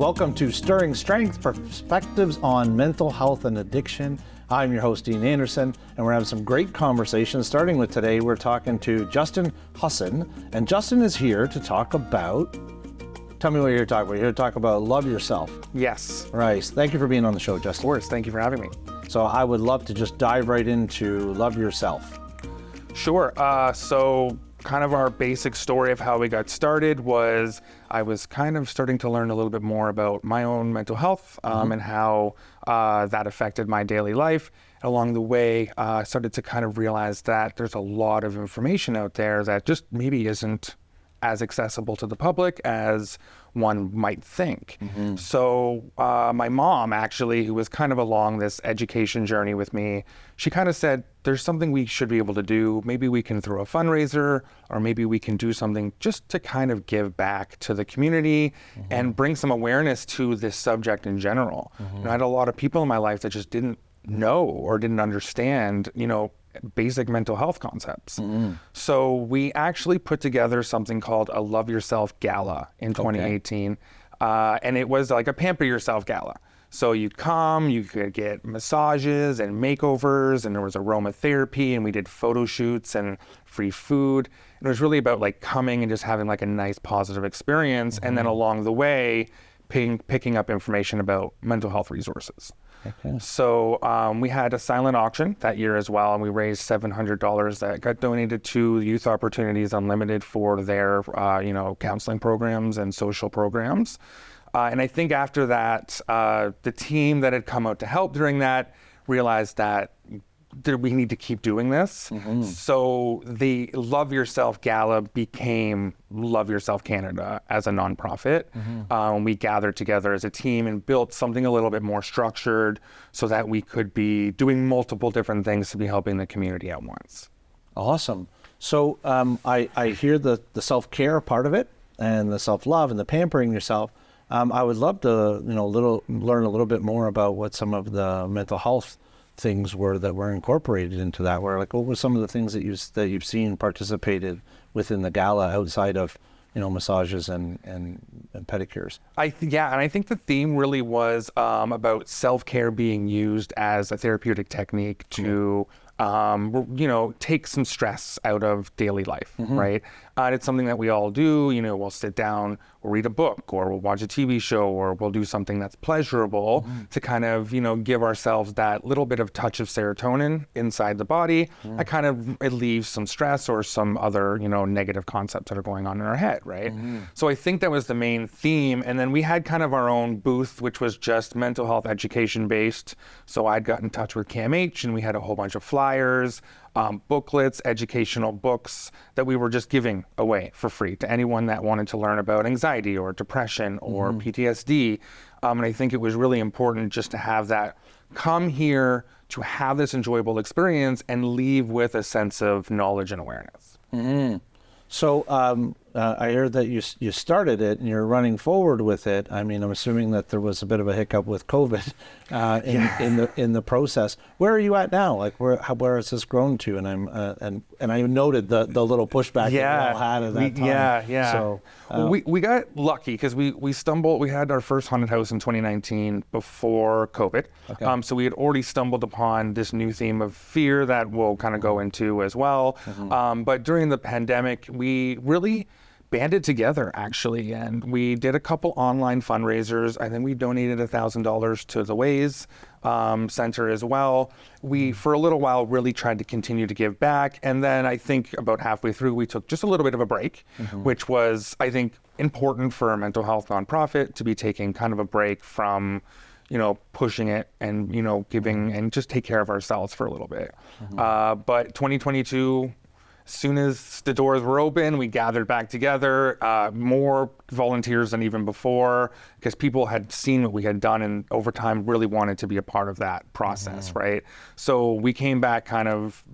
Welcome to Stirring Strength, Perspectives on Mental Health and Addiction. I'm your host, Dean Anderson, and we're having some great conversations. Starting with today, we're talking to Justin Husson, and Justin is here to talk about, tell me what you're here to talk about. You're here to talk about love yourself. Yes. Right. Thank you for being on the show, Justin. Of course. Thank you for having me. So I would love to just dive right into love yourself. Sure. So kind of our basic story of how we got started was I was kind of starting to learn a little bit more about my own mental health and how that affected my daily life. Along the way, I started to kind of realize that there's a lot of information out there that just maybe isn't as accessible to the public as one might think. So my mom, actually, who was kind of along this education journey with me, she kind of said, there's something we should be able to do. Maybe we can throw a fundraiser, or maybe we can do something just to kind of give back to the community and bring some awareness to this subject in general. And I had a lot of people in my life that just didn't know or didn't understand, basic mental health concepts. So we actually put together something called a Love Yourself Gala in 2018. And it was like a Pamper Yourself Gala. So you'd come, you could get massages and makeovers, and there was aromatherapy, and we did photo shoots and free food. And it was really about like coming and just having like a nice positive experience. And then along the way, picking up information about mental health resources. So we had a silent auction that year as well, and we raised $700 that got donated to Youth Opportunities Unlimited for their, counseling programs and social programs. And I think after that, the team that had come out to help during that realized that we need to keep doing this. So the Love Yourself Gala became Love Yourself Canada as a nonprofit. We gathered together as a team and built something a little bit more structured so that we could be doing multiple different things to be helping the community at once. Awesome. So I hear the self-care part of it and the self-love and the pampering yourself. I would love to, learn a little bit more about what some of the mental health things were that were incorporated into that. What were some of the things that you've seen participated within the gala outside of, massages and pedicures? And I think the theme really was about self-care being used as a therapeutic technique to take some stress out of daily life, right? It's something that we all do. We'll sit down, we'll read a book, or we'll watch a TV show, or we'll do something that's pleasurable to kind of, give ourselves that little bit of touch of serotonin inside the body. That kind of relieves some stress or some other, negative concepts that are going on in our head, right? So I think that was the main theme. And then we had kind of our own booth, which was just mental health education based. So I'd got in touch with CAMH, and we had a whole bunch of flyers, booklets, educational books that we were just giving away for free to anyone that wanted to learn about anxiety or depression or PTSD. And I think it was really important just to have that come here to have this enjoyable experience and leave with a sense of knowledge and awareness. So I heard that you started it and you're running forward with it. I mean, I'm assuming that there was a bit of a hiccup with COVID in the process. Where are you at now? Like where has this grown to? And I noted the little pushback that you all had at that time. So we got lucky because we stumbled. We had our first haunted house in 2019 before COVID. So we had already stumbled upon this new theme of fear that we'll kind of go into as well. But during the pandemic, we really banded together actually, and we did a couple online fundraisers. I think we donated $1,000 to the Ways Center as well. We, for a little while, really tried to continue to give back. And then I think about halfway through, we took just a little bit of a break, which was, I think, important for a mental health nonprofit to be taking kind of a break from pushing it and, giving and just take care of ourselves for a little bit. But 2022, as soon as the doors were open, we gathered back together, more volunteers than even before, because people had seen what we had done and over time really wanted to be a part of that process, right? So we came back kind of,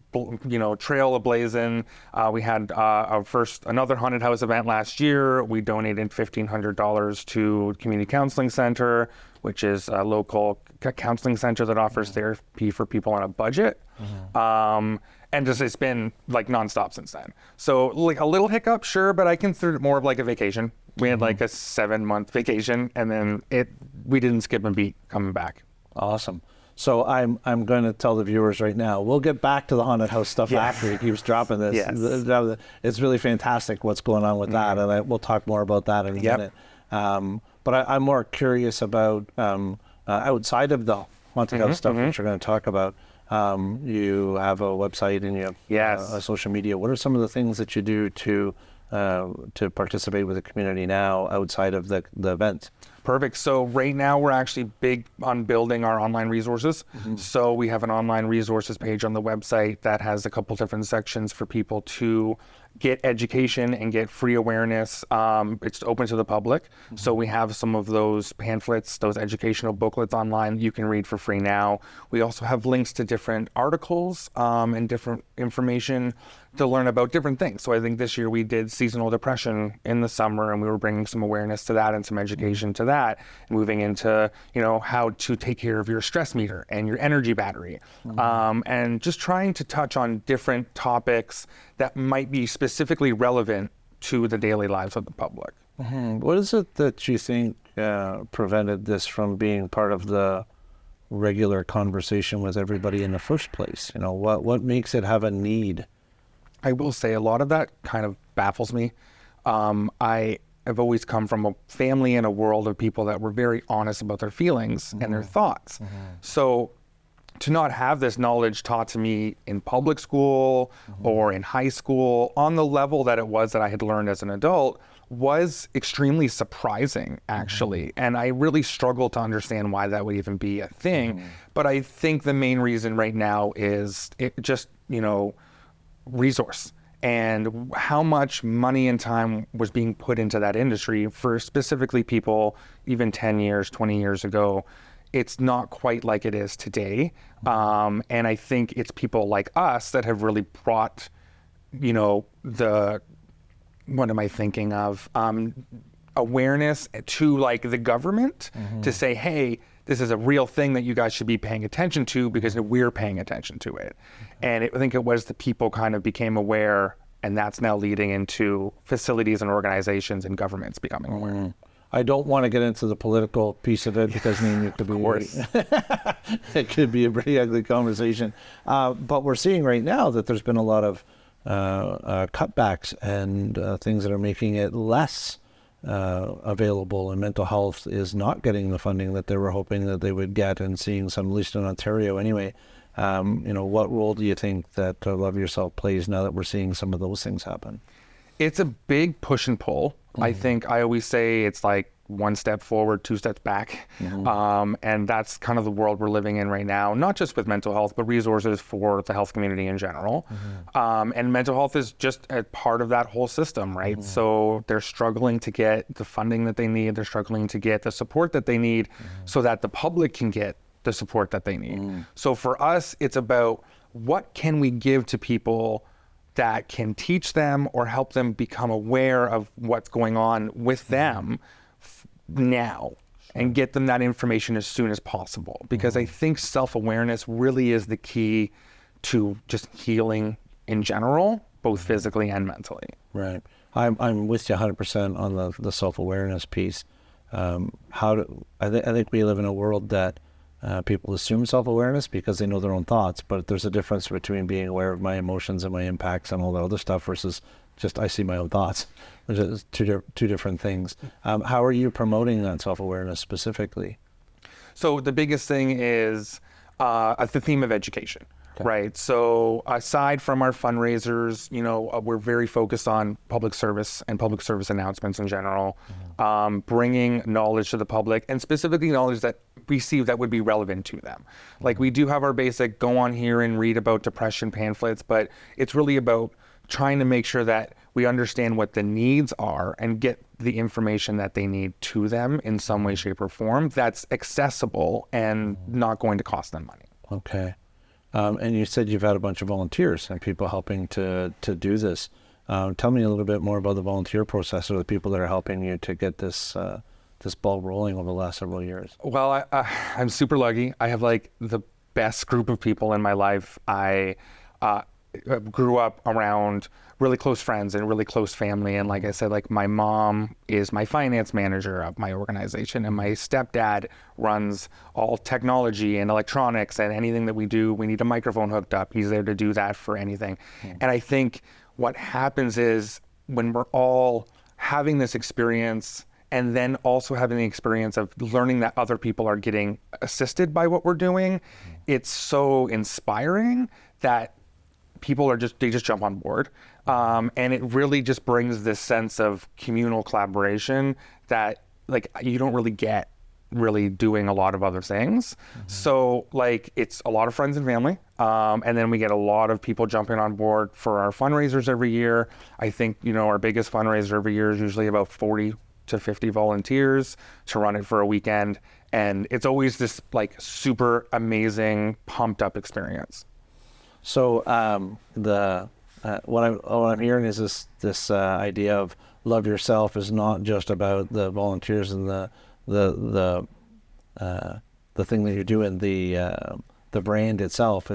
trail ablazing. We had another haunted house event last year. We donated $1,500 to Community Counseling Center, which is a local counseling center that offers therapy for people on a budget. And just it's been like nonstop since then. So like a little hiccup, sure, but I consider it more of like a vacation. We had like a 7-month vacation, and then we didn't skip a beat coming back. Awesome. So I'm going to tell the viewers right now, we'll get back to the haunted house stuff after he keeps dropping this. Yes. It's really fantastic what's going on with that, and we'll talk more about that in a minute. But I'm more curious about outside of the haunted house stuff which we're going to talk about. You have a website and you have a social media. What are some of the things that you do to participate with the community now outside of the event? Perfect. So right now we're actually big on building our online resources. So we have an online resources page on the website that has a couple different sections for people to get education and get free awareness. It's open to the public. So we have some of those pamphlets, those educational booklets online that you can read for free now. We also have links to different articles and different information to learn about different things. So I think this year we did seasonal depression in the summer, and we were bringing some awareness to that and some education to that, moving into, how to take care of your stress meter and your energy battery, and just trying to touch on different topics that might be specifically relevant to the daily lives of the public. What is it that you think prevented this from being part of the regular conversation with everybody in the first place? What makes it have a need? I will say a lot of that kind of baffles me. I have always come from a family and a world of people that were very honest about their feelings and their thoughts. So to not have this knowledge taught to me in public school or in high school on the level that it was that I had learned as an adult was extremely surprising, actually. And I really struggle to understand why that would even be a thing. But I think the main reason right now is it just, resource and how much money and time was being put into that industry for specifically people even 10 years, 20 years ago. It's not quite like it is today. And I think it's people like us that have really brought, what am I thinking of? Awareness to like the government to say, hey, this is a real thing that you guys should be paying attention to because we're paying attention to it. And I think it was the people kind of became aware, and that's now leading into facilities and organizations and governments becoming aware. I don't want to get into the political piece of it because it could be it could be a pretty ugly conversation. But we're seeing right now that there's been a lot of cutbacks and things that are making it less available, and mental health is not getting the funding that they were hoping that they would get, and seeing some, at least in Ontario anyway. What role do you think that Love Yourself plays now that we're seeing some of those things happen? It's a big push and pull. I think I always say it's like one step forward, two steps back. And that's kind of the world we're living in right now, not just with mental health, but resources for the health community in general. And mental health is just a part of that whole system, right? So they're struggling to get the funding that they need. They're struggling to get the support that they need so that the public can get the support that they need. So for us, it's about what can we give to people that can teach them or help them become aware of what's going on with them now, and get them that information as soon as possible. Because I think self-awareness really is the key to just healing in general, both physically and mentally. Right. I'm with you 100% on the self-awareness piece. I think we live in a world that people assume self-awareness because they know their own thoughts, but there's a difference between being aware of my emotions and my impacts and all that other stuff versus just I see my own thoughts. There's two different things. How are you promoting that self-awareness specifically? So the biggest thing is the theme of education. Right. So aside from our fundraisers, we're very focused on public service and public service announcements in general, bringing knowledge to the public, and specifically knowledge that we see that would be relevant to them. Like we do have our basic go on here and read about depression pamphlets, but it's really about trying to make sure that we understand what the needs are and get the information that they need to them in some way, shape, or form that's accessible and not going to cost them money. Okay. And you said you've had a bunch of volunteers and people helping to do this. Tell me a little bit more about the volunteer process, or the people that are helping you to get this ball rolling over the last several years. Well, I'm super lucky. I have like the best group of people in my life. grew up around really close friends and really close family. And like I said, like my mom is my finance manager of my organization, and my stepdad runs all technology and electronics, and anything that we do, we need a microphone hooked up. He's there to do that for anything. And I think what happens is when we're all having this experience, and then also having the experience of learning that other people are getting assisted by what we're doing, it's so inspiring that people they just jump on board. And it really just brings this sense of communal collaboration that like you don't really get really doing a lot of other things. So like it's a lot of friends and family. And then we get a lot of people jumping on board for our fundraisers every year. I think, our biggest fundraiser every year is usually about 40 to 50 volunteers to run it for a weekend. And it's always this like super amazing, pumped up experience. So what I'm hearing is this idea of love yourself is not just about the volunteers and the thing that you're doing, the brand itself.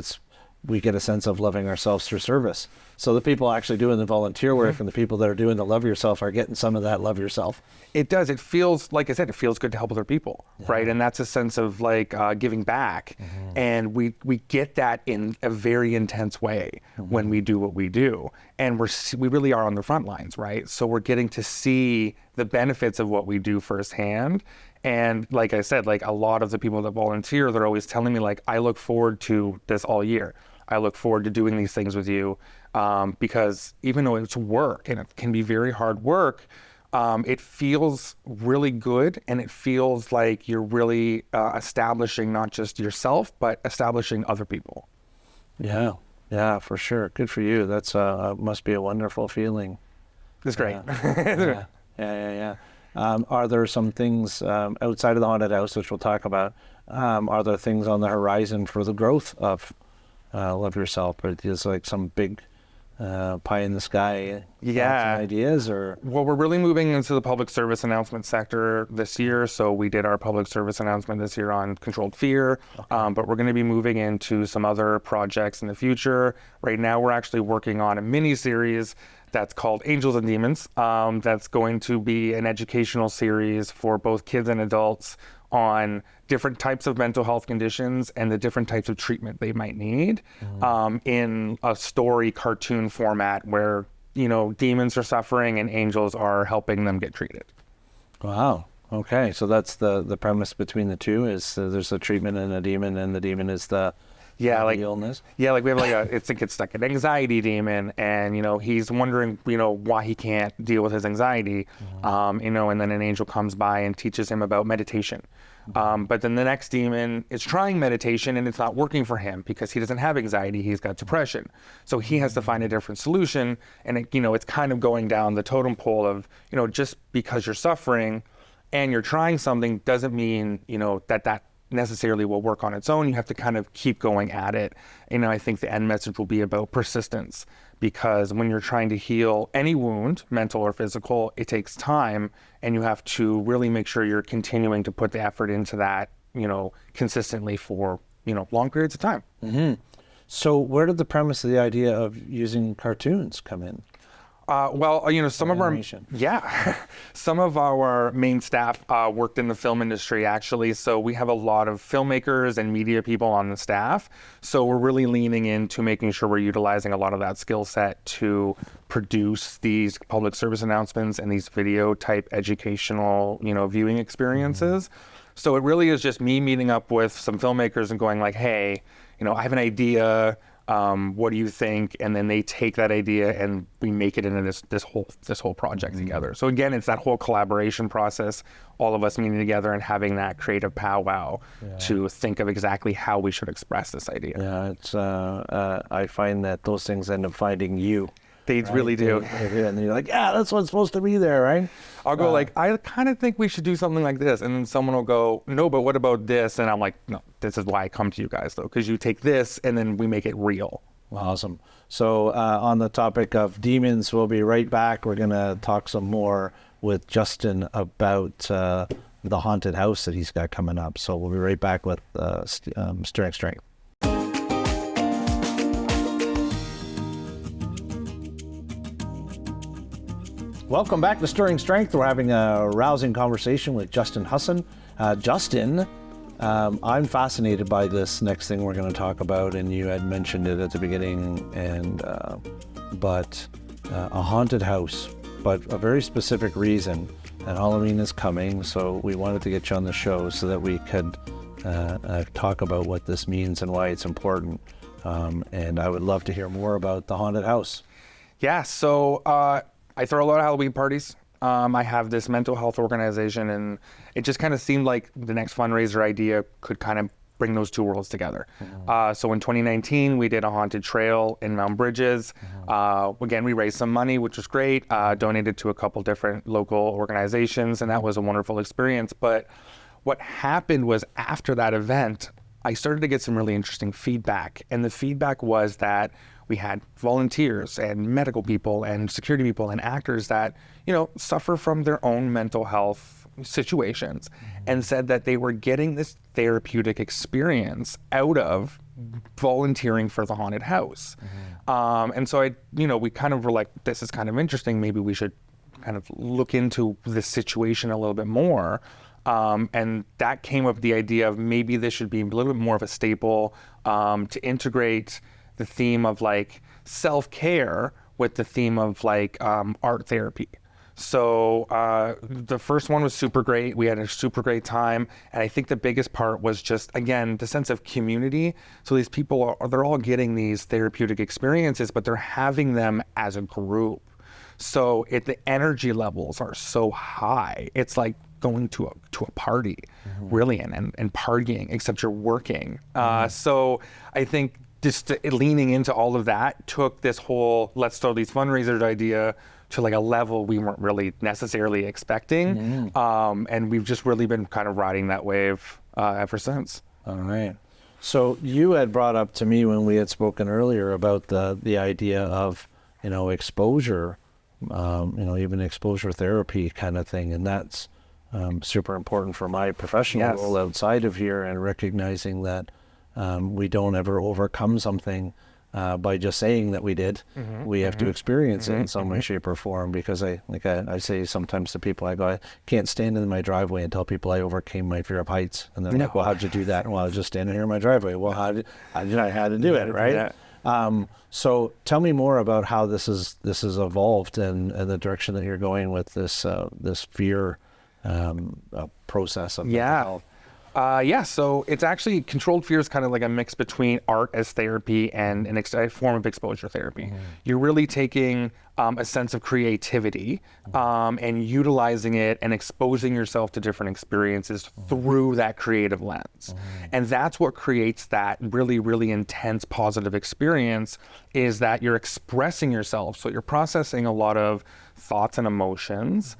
We get a sense of loving ourselves through service. So the people actually doing the volunteer work and the people that are doing the love yourself are getting some of that love yourself. It does. It feels, like I said, it feels good to help other people, right? And that's a sense of like giving back. And we get that in a very intense way when we do what we do. And we really are on the front lines, right? So we're getting to see the benefits of what we do firsthand. And like I said, like a lot of the people that volunteer, they're always telling me like, I look forward to this all year. I look forward to doing these things with you because even though it's work and it can be very hard work, it feels really good, and it feels like you're really establishing not just yourself, but establishing other people. Yeah, for sure. Good for you. That's must be a wonderful feeling. It's great. Yeah. Are there some things outside of the haunted house, which we'll talk about? Are there things on the horizon for the growth of Love Yourself? Or is like some big pie in the sky ideas? Or well, we're really moving into the public service announcement sector this year. So we did our public service announcement this year on controlled fear, but we're going to be moving into some other projects in the future. Right now, we're actually working on a mini series that's called Angels and Demons. That's going to be an educational series for both kids and adults on different types of mental health conditions and the different types of treatment they might need in a story cartoon format where, demons are suffering and angels are helping them get treated. Wow. Okay. So that's the premise between the two is there's a treatment and a demon, and the demon is the illness. Yeah, like we have it's a kid stuck an anxiety demon, and he's wondering why he can't deal with his anxiety, and then an angel comes by and teaches him about meditation. But then the next demon is trying meditation and it's not working for him because he doesn't have anxiety, he's got depression. So he has to find a different solution, and it's kind of going down the totem pole of just because you're suffering and you're trying something doesn't mean that necessarily will work on its own. You have to kind of keep going at it. I think the end message will be about persistence, because when you're trying to heal any wound, mental or physical, it takes time, and you have to really make sure you're continuing to put the effort into that, consistently for, long periods of time. Mm-hmm. So where did the premise of the idea of using cartoons come in? Some of our main staff worked in the film industry, actually. So we have a lot of filmmakers and media people on the staff. So we're really leaning into making sure we're utilizing a lot of that skill set to produce these public service announcements and these video type educational, viewing experiences. So it really is just me meeting up with some filmmakers and going like, hey, I have an idea. What do you think? And then they take that idea and we make it into this whole project together. So again, it's that whole collaboration process, all of us meeting together and having that creative powwow to think of exactly how we should express this idea. Yeah, it's I find that those things end up finding you. They really do. And you're like, that's what's supposed to be there, right? I'll go I kind of think we should do something like this. And then someone will go, no, but what about this? And I'm like, no, this is why I come to you guys, though, because you take this and then we make it real. Awesome. So on the topic of demons, we'll be right back. We're going to talk some more with Justin about the haunted house that he's got coming up. So we'll be right back with Stirring Strength. Welcome back to Stirring Strength. We're having a rousing conversation with Justin Husson. Justin, I'm fascinated by this next thing we're going to talk about, and you had mentioned it at the beginning, but a haunted house, but a very specific reason. And Halloween is coming, so we wanted to get you on the show so that we could talk about what this means and why it's important. And I would love to hear more about the haunted house. Yeah, so I throw a lot of Halloween parties. I have this mental health organization, and it just kind of seemed like the next fundraiser idea could kind of bring those two worlds together. So in 2019, we did a haunted trail in Mount Bridges. Again, we raised some money, which was great, donated to a couple different local organizations, and that was a wonderful experience. But what happened was after that event, I started to get some really interesting feedback. And the feedback was that we had volunteers and medical people and security people and actors that, suffer from their own mental health situations, and said that they were getting this therapeutic experience out of volunteering for the haunted house. And so we kind of were like, this is kind of interesting. Maybe we should kind of look into this situation a little bit more. And that came up with the idea of maybe this should be a little bit more of a staple, to integrate the theme of like self-care with the theme of like art therapy. So the first one was super great. We had a super great time. And I think the biggest part was just, again, the sense of community. So these people they're all getting these therapeutic experiences, but they're having them as a group. So the energy levels are so high. It's like going to a party, really, and partying, except you're working. So I think just leaning into all of that took this whole let's throw these fundraisers idea to like a level we weren't really necessarily expecting. And we've just really been kind of riding that wave ever since. All right. So you had brought up to me when we had spoken earlier about the idea of, exposure, even exposure therapy kind of thing. And that's super important for my professional role outside of here, and recognizing that we don't ever overcome something by just saying that we did. We have to experience it in some way, shape, or form. Because I say sometimes to people, I go, I can't stand in my driveway and tell people I overcame my fear of heights. And they're like, well, how'd you do that? Well, I was just standing here in my driveway. Well, how did I had to do it, right? So tell me more about how this is evolved and the direction that you're going with this fear process of mental health. So it's actually controlled fear is kind of like a mix between art as therapy and a form of exposure therapy. You're really taking a sense of creativity and utilizing it and exposing yourself to different experiences through that creative lens. And that's what creates that really, really intense positive experience, is that you're expressing yourself. So you're processing a lot of thoughts and emotions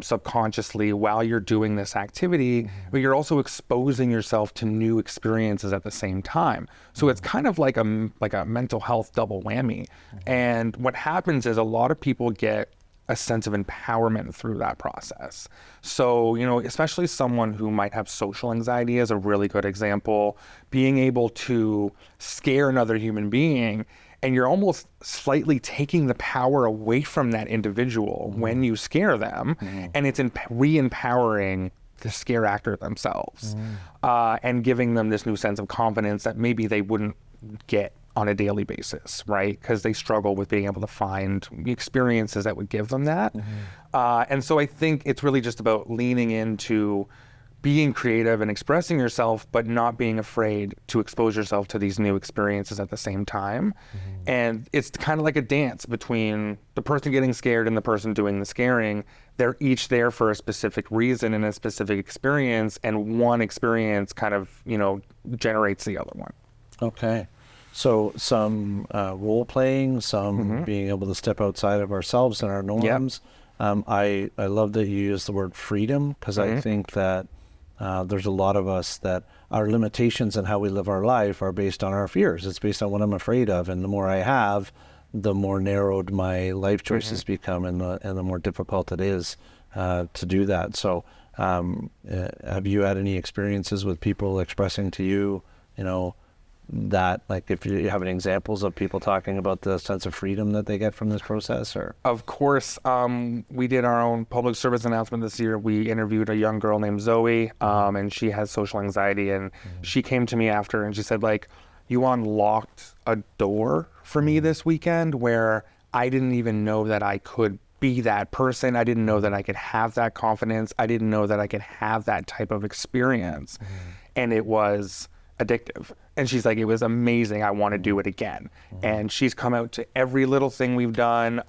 subconsciously while you're doing this activity, but you're also exposing yourself to new experiences at the same time. So it's kind of like a mental health double whammy. And what happens is a lot of people get a sense of empowerment through that process. So, especially someone who might have social anxiety is a really good example. Being able to scare another human being, and you're almost slightly taking the power away from that individual when you scare them, and it's re-empowering the scare actor themselves, and giving them this new sense of confidence that maybe they wouldn't get on a daily basis, right? Because they struggle with being able to find experiences that would give them that. And so I think it's really just about leaning into being creative and expressing yourself, but not being afraid to expose yourself to these new experiences at the same time. And it's kind of like a dance between the person getting scared and the person doing the scaring. They're each there for a specific reason and a specific experience, and one experience kind of, generates the other one. Okay. So some role playing, some being able to step outside of ourselves and our norms. I love that you use the word freedom, because I think that there's a lot of us that our limitations and how we live our life are based on our fears. It's based on what I'm afraid of, and the more I have, the more narrowed my life choices become, and the more difficult it is to do that. So have you had any experiences with people expressing to you, that, like if you have any examples of people talking about the sense of freedom that they get from this process, or? Of course, we did our own public service announcement this year. We interviewed a young girl named Zoe, and she has social anxiety, and she came to me after and she said, like, you unlocked a door for me this weekend where I didn't even know that I could be that person. I didn't know that I could have that confidence. I didn't know that I could have that type of experience. And it was addictive. And she's like, it was amazing. I want to do it again. And she's come out to every little thing we've done.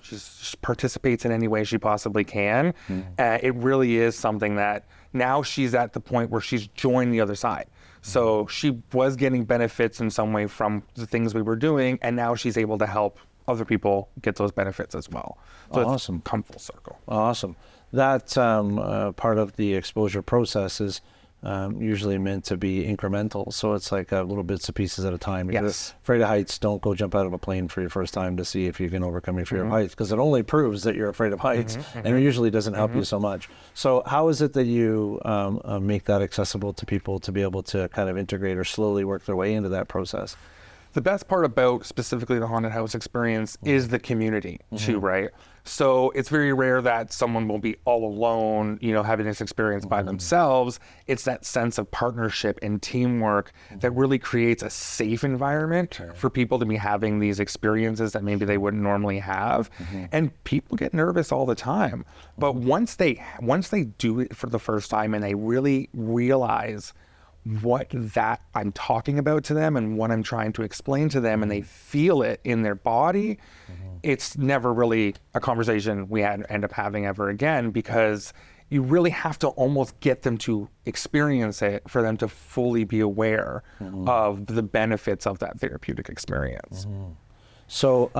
She participates in any way she possibly can. It really is something that now she's at the point where she's joined the other side. So she was getting benefits in some way from the things we were doing, and now she's able to help other people get those benefits as well. So Awesome. It's come full circle. Awesome. That part of the exposure process is usually meant to be incremental. So it's like little bits and pieces at a time. If you're afraid of heights, don't go jump out of a plane for your first time to see if you can overcome your fear of heights, because it only proves that you're afraid of heights, and it usually doesn't help you so much. So how is it that you make that accessible to people to be able to kind of integrate or slowly work their way into that process? The best part about specifically the haunted house experience is the community too, right? So it's very rare that someone will be all alone, you know, having this experience by themselves. It's that sense of partnership and teamwork that really creates a safe environment for people to be having these experiences that maybe they wouldn't normally have. And people get nervous all the time. But once they do it for the first time and they really realize what that I'm talking about to them and what I'm trying to explain to them, and they feel it in their body, it's never really a conversation we end up having ever again, because you really have to almost get them to experience it for them to fully be aware of the benefits of that therapeutic experience. So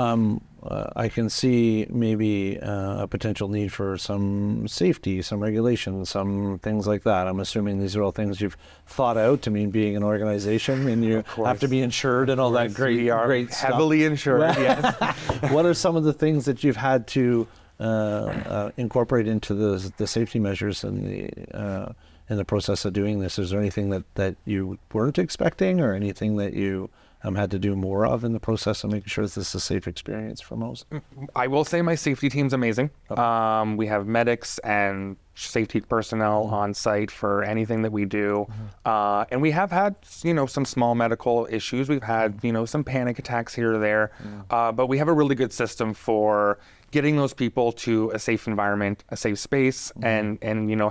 I can see maybe a potential need for some safety, some regulation, some things like that. I'm assuming these are all things you've thought out. I mean, being an organization, and you have to be insured and all that great Heavily insured, yes. What are some of the things that you've had to incorporate into the safety measures in the process of doing this? Is there anything that you weren't expecting, or anything that you had to do more of in the process of making sure this is a safe experience for most? I will say my safety team's amazing. We have medics and safety personnel on site for anything that we do. And we have had, some small medical issues. We've had, some panic attacks here or there. But we have a really good system for getting those people to a safe environment, a safe space, and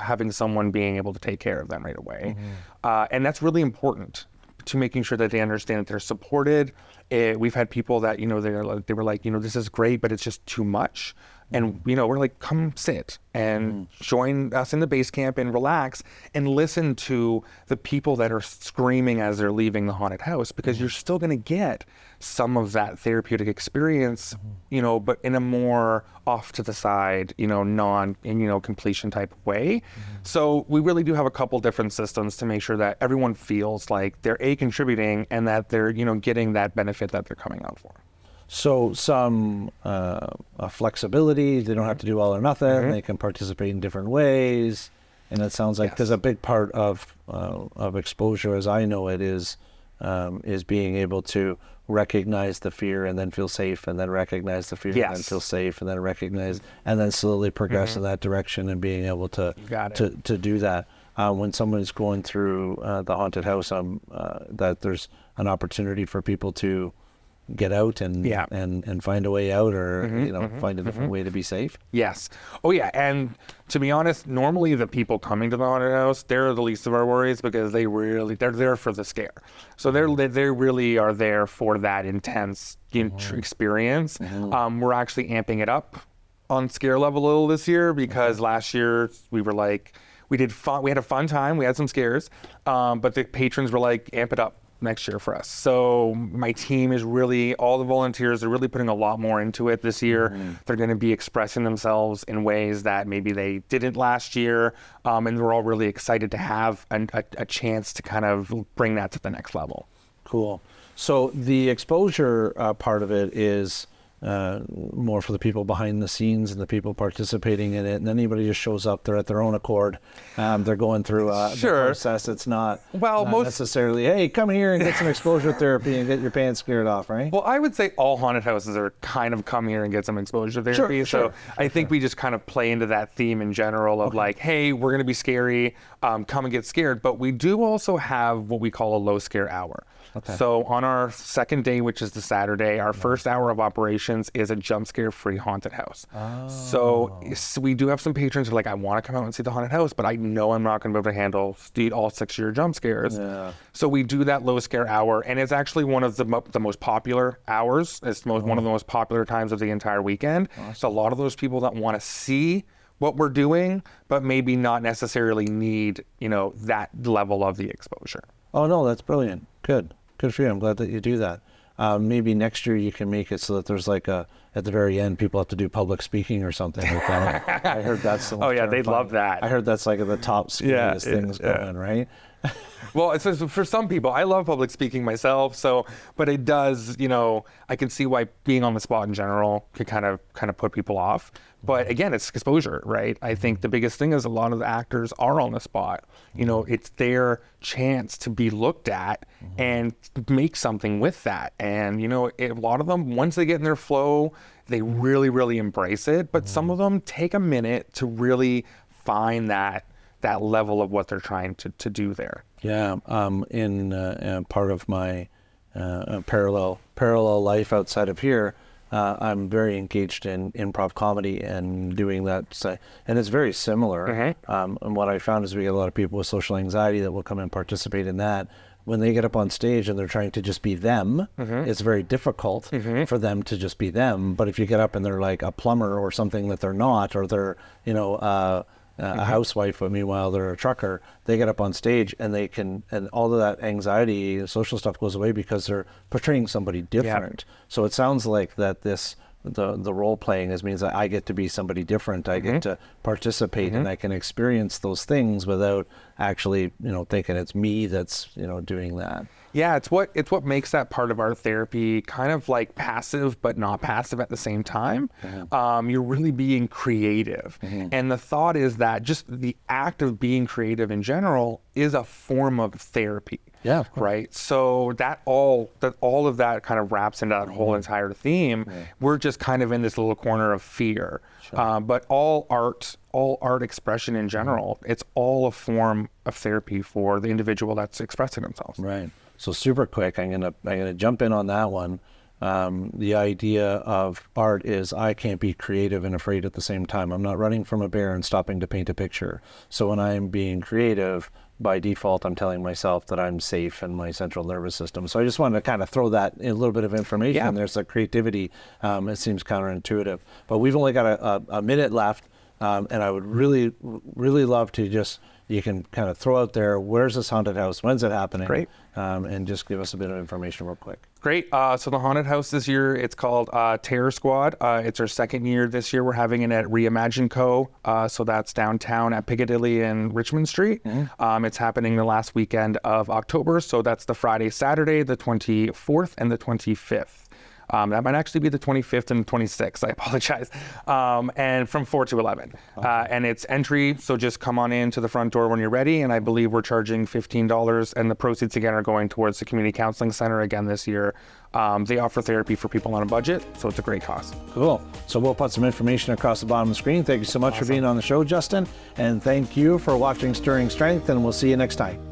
having someone being able to take care of them right away. And that's really important to making sure that they understand that they're supported. We've had people that, they were like, this is great, but it's just too much. And, we're like, come sit and join us in the base camp and relax and listen to the people that are screaming as they're leaving the haunted house, because you're still going to get some of that therapeutic experience, but in a more off to the side, completion type of way. So we really do have a couple different systems to make sure that everyone feels like they're contributing and that they're, getting that benefit that they're coming out for. So some flexibility, they don't have to do all or nothing, they can participate in different ways. And it sounds like there's a big part of exposure, as I know it, is being able to recognize the fear and then feel safe, and then recognize the fear and then feel safe, and then recognize, and then slowly progress in that direction, and being able to do that. When someone's going through the haunted house, that there's an opportunity for people to get out and find a way out, or find a different way to be safe. Yes. Oh yeah. And to be honest, normally the people coming to the haunted house, they're the least of our worries, because they're there for the scare. So they really are there for that intense experience. We're actually amping it up on scare level a little this year, because last year we were like, we had a fun time, we had some scares, but the patrons were like, amp it up next year for us. So my team is really, all the volunteers are really putting a lot more into it this year. They're going to be expressing themselves in ways that maybe they didn't last year. And we're all really excited to have a chance to kind of bring that to the next level. Cool. So the exposure part of it is more for the people behind the scenes and the people participating in it. And anybody just shows up, they're at their own accord. They're going through the process. It's not, not necessarily, hey, come here and get some exposure therapy and get your pants scared off, right? Well, I would say all haunted houses are kind of come here and get some exposure therapy. So I think we just kind of play into that theme in general of like, hey, we're going to be scary, come and get scared. But we do also have what we call a low scare hour. So on our second day, which is the Saturday, our first hour of operations is a jump scare free haunted house. So we do have some patrons who are like, I want to come out and see the haunted house, but I know I'm not going to be able to handle all 6 of your jump scares. So we do that low scare hour, and it's actually one of the most popular hours. It's one of the most popular times of the entire weekend. So a lot of those people that want to see what we're doing, but maybe not necessarily need, that level of the exposure. Oh no, that's brilliant. Good for you. I'm glad that you do that. Maybe next year you can make it so that there's like at the very end, people have to do public speaking or something like that. I heard that's the most they'd love that. I heard that's like the top scariest things going, right? Well, it's for some people, I love public speaking myself. So, but it does, I can see why being on the spot in general could kind of put people off. But again, it's exposure, right? I think the biggest thing is a lot of the actors are on the spot. It's their chance to be looked at and make something with that. And, a lot of them, once they get in their flow, they really, really embrace it. But some of them take a minute to really find that level of what they're trying to do there. Yeah, in part of my parallel life outside of here, I'm very engaged in improv comedy and doing that. And it's very similar. And what I found is we get a lot of people with social anxiety that will come and participate in that. When they get up on stage and they're trying to just be them, it's very difficult for them to just be them. But if you get up and they're like a plumber or something that they're not, or they're, a housewife, but meanwhile they're a trucker, they get up on stage and they can, and all of that anxiety, social stuff goes away because they're portraying somebody different. So it sounds like that the role playing means that I get to be somebody different. I get to participate and I can experience those things without actually, thinking it's me that's, doing that. Yeah, it's what makes that part of our therapy kind of like passive, but not passive at the same time. You're really being creative. And the thought is that just the act of being creative in general is a form of therapy. Yeah, right. So all of that kind of wraps into that whole entire theme. We're just kind of in this little corner of fear. But all art expression in general, it's all a form of therapy for the individual that's expressing themselves. Right. So super quick, I'm gonna jump in on that one. The idea of art is I can't be creative and afraid at the same time. I'm not running from a bear and stopping to paint a picture. So when I'm being creative, by default, I'm telling myself that I'm safe in my central nervous system. So I just wanted to kind of throw that in a little bit of information. And there's a creativity. It seems counterintuitive, but we've only got a minute left. And I would really, really love to you can kind of throw out there, where's this haunted house? When's it happening? Great. And just give us a bit of information real quick. Great. So the haunted house this year, it's called Terror Squad. It's our second year this year. We're having it at Reimagine Co. So that's downtown at Piccadilly and Richmond Street. It's happening the last weekend of October. So that's the Friday, Saturday, the 24th and the 25th. That might actually be the 25th and 26th. I apologize. And from 4 to 11. And it's entry, so just come on in to the front door when you're ready. And I believe we're charging $15, and the proceeds again are going towards the Community Counseling Center again this year. They offer therapy for people on a budget, so it's a great cost. Cool. So we'll put some information across the bottom of the screen. Thank you so much for being on the show, Justin. And thank you for watching Stirring Strength, and we'll see you next time.